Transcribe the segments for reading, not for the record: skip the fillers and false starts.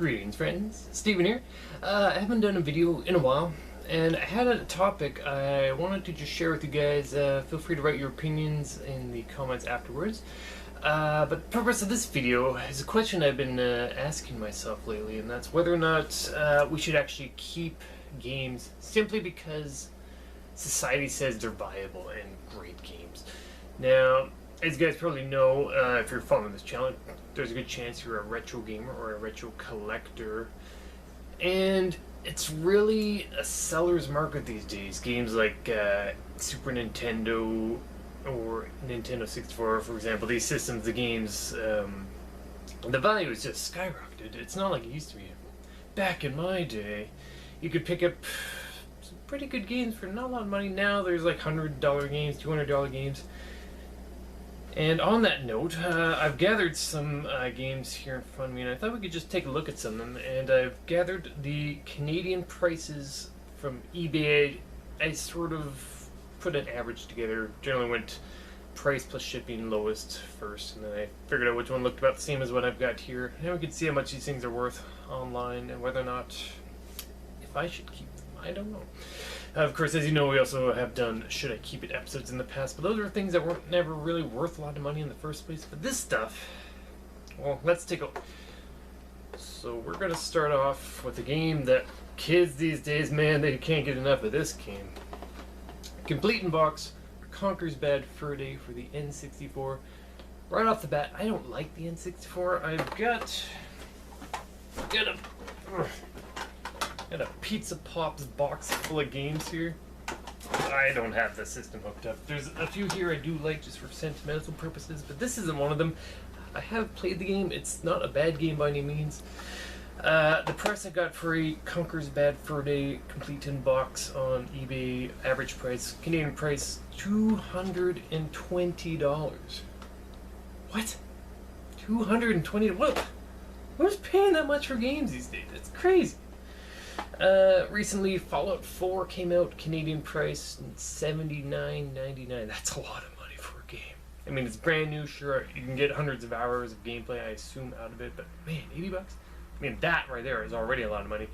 Greetings friends, Steven here. I haven't done a video in a while, and I had a topic I wanted to just share with you guys. Feel free to write your opinions in the comments afterwards. But the purpose of this video is a question I've been asking myself lately, and that's whether or not we should actually keep games simply because society says they're viable and great games. Now, as you guys probably know, if you're following this channel, there's a good chance you're a retro gamer or a retro collector. And it's really a seller's market these days. Games like Super Nintendo or Nintendo 64, for example, these systems, the games, the value is just skyrocketed. It's not like it used to be. Back in my day, you could pick up some pretty good games for not a lot of money. Now there's like $100 games, $200 games. And on that note, I've gathered some games here in front of me, and I thought we could just take a look at some of them. And I've gathered the Canadian prices from eBay. I sort of put an average together. Generally went price plus shipping lowest first, and then I figured out which one looked about the same as what I've got here. And we can see how much these things are worth online, and whether or not, if I should keep them, I don't know. Of course, as you know, we also have done Should I Keep It episodes in the past, but those are things that weren't never really worth a lot of money in the first place. But this stuff, well, let's take a look. So we're going to start off with a game that kids these days, man, they can't get enough of this game. Complete in box, Conker's Bad Fur Day for the N64. Right off the bat, I don't like the N64. I've got a Pizza Pops box full of games here. I don't have the system hooked up. There's a few here I do like just for sentimental purposes, but this isn't one of them. I have played the game. It's not a bad game by any means. The price I got for a Conker's Bad Fur Day complete in box on eBay, average price, Canadian price, $220. What? $220? What? Who's paying that much for games these days? It's crazy. Recently, Fallout 4 came out, Canadian price $79.99. That's a lot of money for a game. I mean, it's brand new, sure, you can get hundreds of hours of gameplay, I assume, out of it, but man, $80? I mean, that right there is already a lot of money.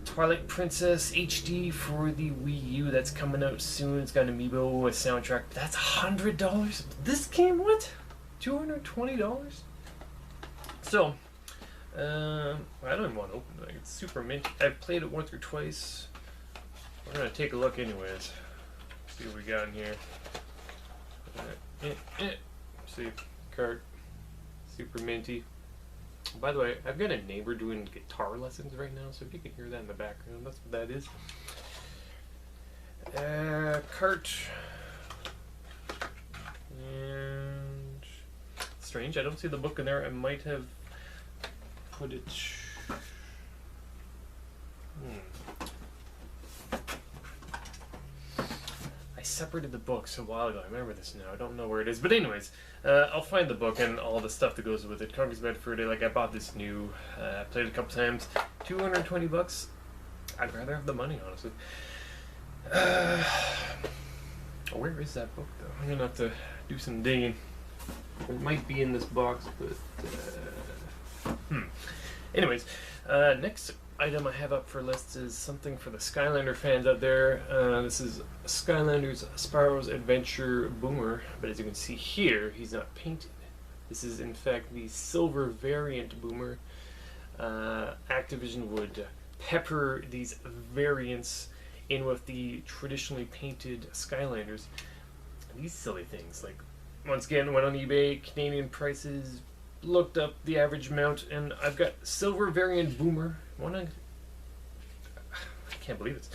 Twilight Princess HD for the Wii U, that's coming out soon. It's got an amiibo, a soundtrack. That's $100? This game, what? $220? So, I don't even want to open it. It's super mint. I've played it once or twice. We're going to take a look anyways. See what we got in here. See, card. Super minty. By the way, I've got a neighbor doing guitar lessons right now, so if you can hear that in the background, that's what that is. Cart. And strange, I don't see the book in there. I might have put it. I separated the books a while ago. I remember this now. I don't know where it is, but anyways, I'll find the book and all the stuff that goes with it. Conker's Bad Fur Day. Like, I bought this new. Played it a couple times. $220. I'd rather have the money, honestly. Where is that book though? I'm gonna have to do some digging. It might be in this box, but. Anyways, next item I have up for lists is something for the Skylander fans out there. This is Skylanders Sparrow's Adventure Boomer, but as you can see here, he's not painted. This is in fact the silver variant Boomer. Activision would pepper these variants in with the traditionally painted Skylanders. These silly things, like, once again, went on eBay, Canadian prices, looked up the average amount, and I've got silver variant Boomer. I can't believe it's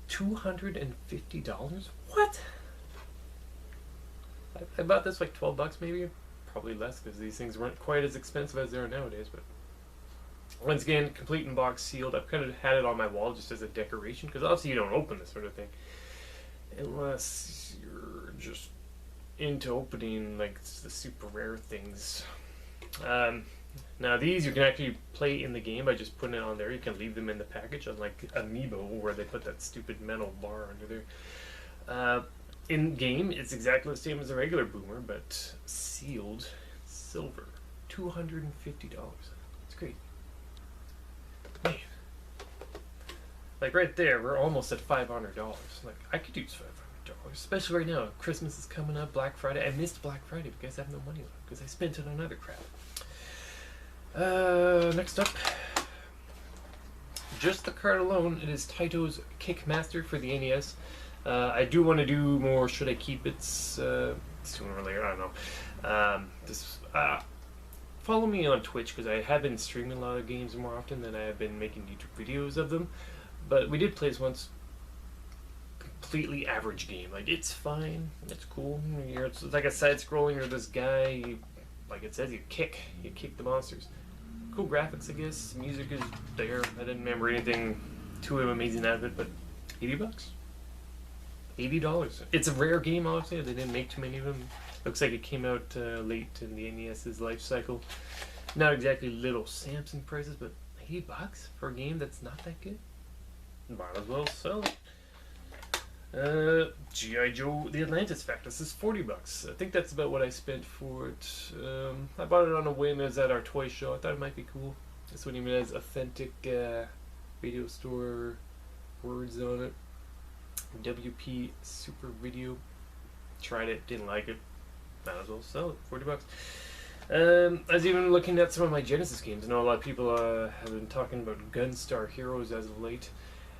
$250. What? I bought this like $12 maybe, probably less because these things weren't quite as expensive as they are nowadays. But once again, complete in box, sealed. I've kind of had it on my wall just as a decoration because obviously you don't open this sort of thing unless you're just into opening like the super rare things. Now these you can actually play in the game by just putting it on there. You can leave them in the package, unlike Amiibo where they put that stupid metal bar under there. In game, it's exactly the same as a regular Boomer, but sealed silver. $250. It's great. Like right there, we're almost at $500. Like I could use $500, especially right now. Christmas is coming up, Black Friday. I missed Black Friday because I have no money left because I spent it on other crap. Next up, just the card alone, it is Tytos Kick Master for the NES. I do want to do more. Should I keep it sooner or later? I don't know. Follow me on Twitch because I have been streaming a lot of games more often than I have been making YouTube videos of them. But we did play this once. Completely average game. Like, it's fine. It's cool. It's like a side-scrolling. You're this guy. You, like it says, you kick the monsters. Cool graphics, I guess. Music is there. I didn't remember anything too amazing out of it, but $80? $80. It's a rare game, obviously. They didn't make too many of them. Looks like it came out late in the NES's life cycle. Not exactly little Samson prices, but $80 for a game that's not that good? Might as well sell it. G.I. Joe The Atlantis fact. This is $40. I think that's about what I spent for it. I bought it on a whim. It was at our toy show. I thought it might be cool. This one even has authentic video store words on it. WP Super Video. Tried it, didn't like it. Might as well sell it. $40. I was even looking at some of my Genesis games. I know a lot of people have been talking about Gunstar Heroes as of late.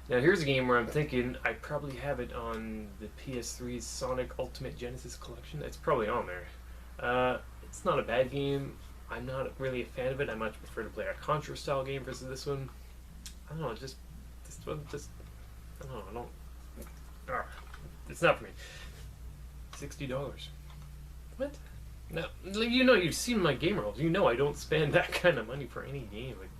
Now here's a game where I'm thinking I probably have it on the PS3's Sonic Ultimate Genesis Collection. It's probably on there. It's not a bad game. I'm not really a fan of it. I much prefer to play a Contra style game versus this one. I don't know, this one just, I don't know, it's not for me. $60. What? Now, you know, you've seen my game rolls. You know I don't spend that kind of money for any game. Like,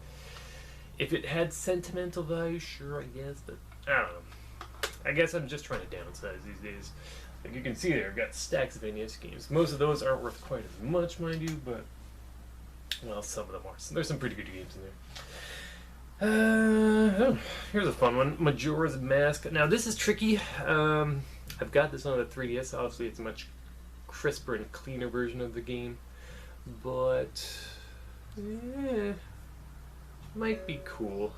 if it had sentimental value, sure, I guess, but I don't know. I guess I'm just trying to downsize these days. Like you can see there, I've got stacks of NES games. Most of those aren't worth quite as much, mind you, but, well, some of them are. So there's some pretty good games in there. Here's a fun one, Majoras Mask. Now, this is tricky. I've got this on the 3DS. Obviously, it's a much crisper and cleaner version of the game, but might be cool.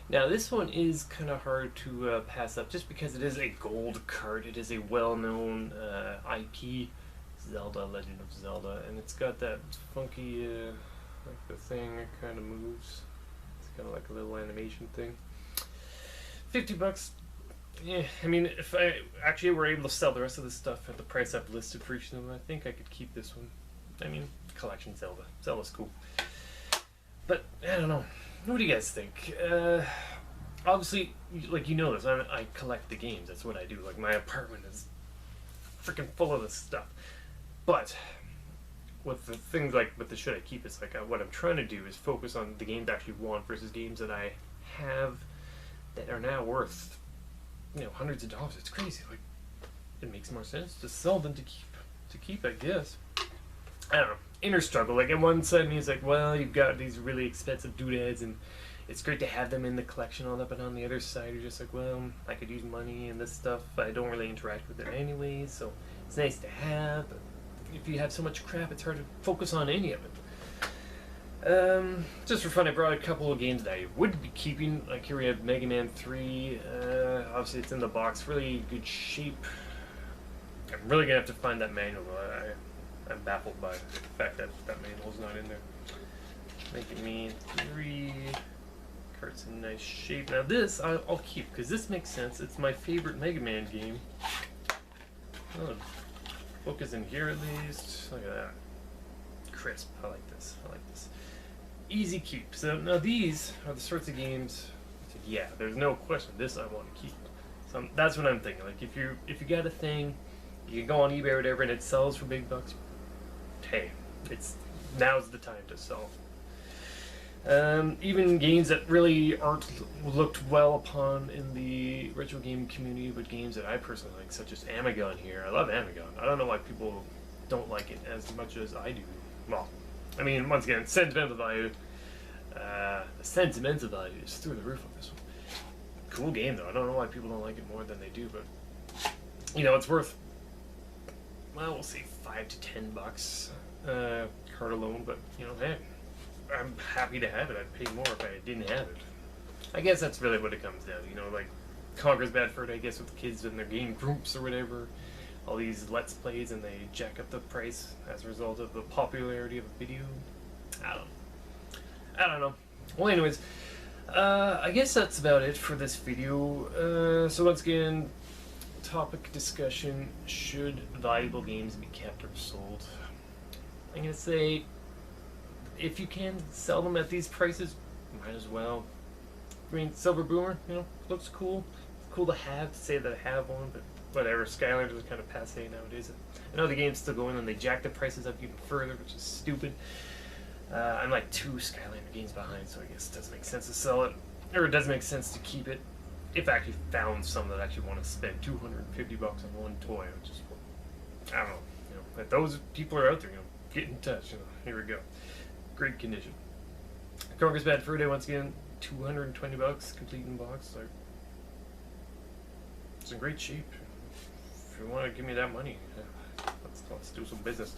Now this one is kind of hard to pass up just because it is a gold card. It is a well-known IP, Zelda, Legend of Zelda, and it's got that funky, like the thing that kind of moves. It's kind of like a little animation thing. $50. Yeah, I mean, if I actually were able to sell the rest of this stuff at the price I've listed for each of them, I think I could keep this one. I mean, collection Zelda. Zelda's cool. But, I don't know. What do you guys think? Obviously, like, you know this, I collect the games. That's what I do. Like, my apartment is freaking full of this stuff. But, with the things like, with the should I keep, it's like, what I'm trying to do is focus on the games I actually want versus games that I have that are now worth, you know, hundreds of dollars. It's crazy. Like, it makes more sense to sell than to keep, I guess. I don't know. Inner struggle. Like, at one side, he's like, well, you've got these really expensive doodads, and it's great to have them in the collection, all that. But on the other side, you're just like, well, I could use money and this stuff. I don't really interact with it anyways, so it's nice to have. But if you have so much crap, it's hard to focus on any of it. Just for fun, I brought a couple of games that I would be keeping. Like, here we have Mega Man 3. Obviously, it's in the box. Really good shape. I'm really going to have to find that manual. I'm baffled by the fact that that manual's not in there. Mega Man 3. Cart's in nice shape. Now this, I'll keep, because this makes sense. It's my favorite Mega Man game. Oh, book is in here at least. Look at that. Crisp. I like this. Easy keep. So now these are the sorts of games. Yeah, there's no question. This I want to keep. So that's what I'm thinking. Like, if you got a thing, you can go on eBay or whatever, and it sells for big bucks. Hey, now's the time to sell. Even games that really aren't looked well upon in the retro game community, but games that I personally like, such as Amagon here. I love Amagon. I don't know why people don't like it as much as I do. Well, I mean, once again, sentimental value. The sentimental value is through the roof on this one. Cool game, though. I don't know why people don't like it more than they do, but, you know, it's worth, well, we'll say $5 to $10 card alone, but, you know, hey, I'm happy to have it. I'd pay more if I didn't have it. I guess that's really what it comes down to, you know, like Conker's bad for it, I guess, with the kids in their game groups or whatever. All these Let's Plays, and they jack up the price as a result of the popularity of a video. I don't know. Well, anyways, I guess that's about it for this video. So once again, topic discussion: should valuable games be kept or sold? I'm gonna say, if you can sell them at these prices, might as well. I mean, Silver Boomer, you know, looks cool. It's cool to have, to say that I have one, but whatever. Skylanders is kind of passe nowadays. I know the game's still going, and they jack the prices up even further, which is stupid. I'm like 2 Skylander games behind, so I guess it doesn't make sense to sell it, or it doesn't make sense to keep it. If I actually found some that actually want to spend $250 on one toy, which is, I don't know, you know, if those people are out there, you know, get in touch. You know, here we go. Great condition. Conker's Bad Fur Day, once again, $220, complete in box. Like, it's in great shape. If you want to give me that money, let's do some business.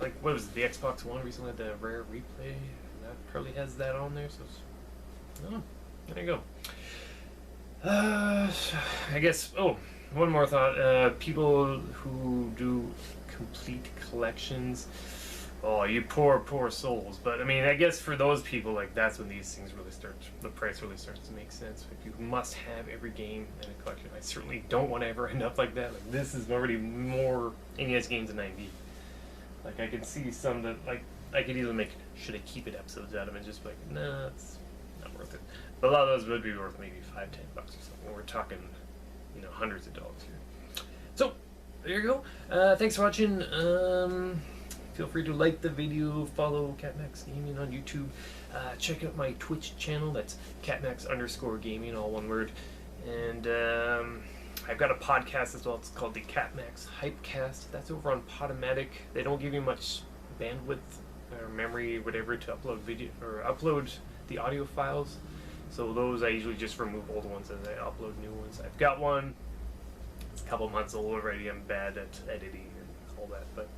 Like, what was it, the Xbox One recently had the rare replay? That probably has that on there, so oh, there you go. I guess, oh, one more thought. People who do complete collections, oh, you poor souls. But I mean, I guess for those people, like, that's when these things really start, the price really starts to make sense. Like, you must have every game in a collection. I certainly don't want to ever end up like that. Like, this is already more NES games than 90. Like, I can see some that, like, I could either make should I keep it episodes out of them and just be like, nah, it's not worth it. But a lot of those would be worth maybe $5-10 or something. We're talking, you know, hundreds of dollars here. So there you go. Thanks for watching. Feel free to like the video, follow CatMax Gaming on YouTube. Check out my Twitch channel. That's CatMax_gaming, all one word. And I've got a podcast as well. It's called the CatMax Hypecast. That's over on Podomatic. They don't give you much bandwidth or memory, whatever, to upload video or upload the audio files. So those I usually just remove old ones as I upload new ones. I've got one. It's a couple months old already. I'm bad at editing and all that, but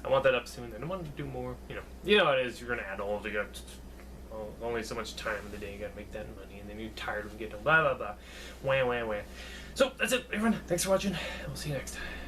I want that up soon. And I want to do more. You know how it is. You're gonna add all the only so much time in the day. You gotta make that money, and then you're tired of getting blah blah blah, wah wah wah. So that's it, everyone. Thanks for watching. We'll see you next time.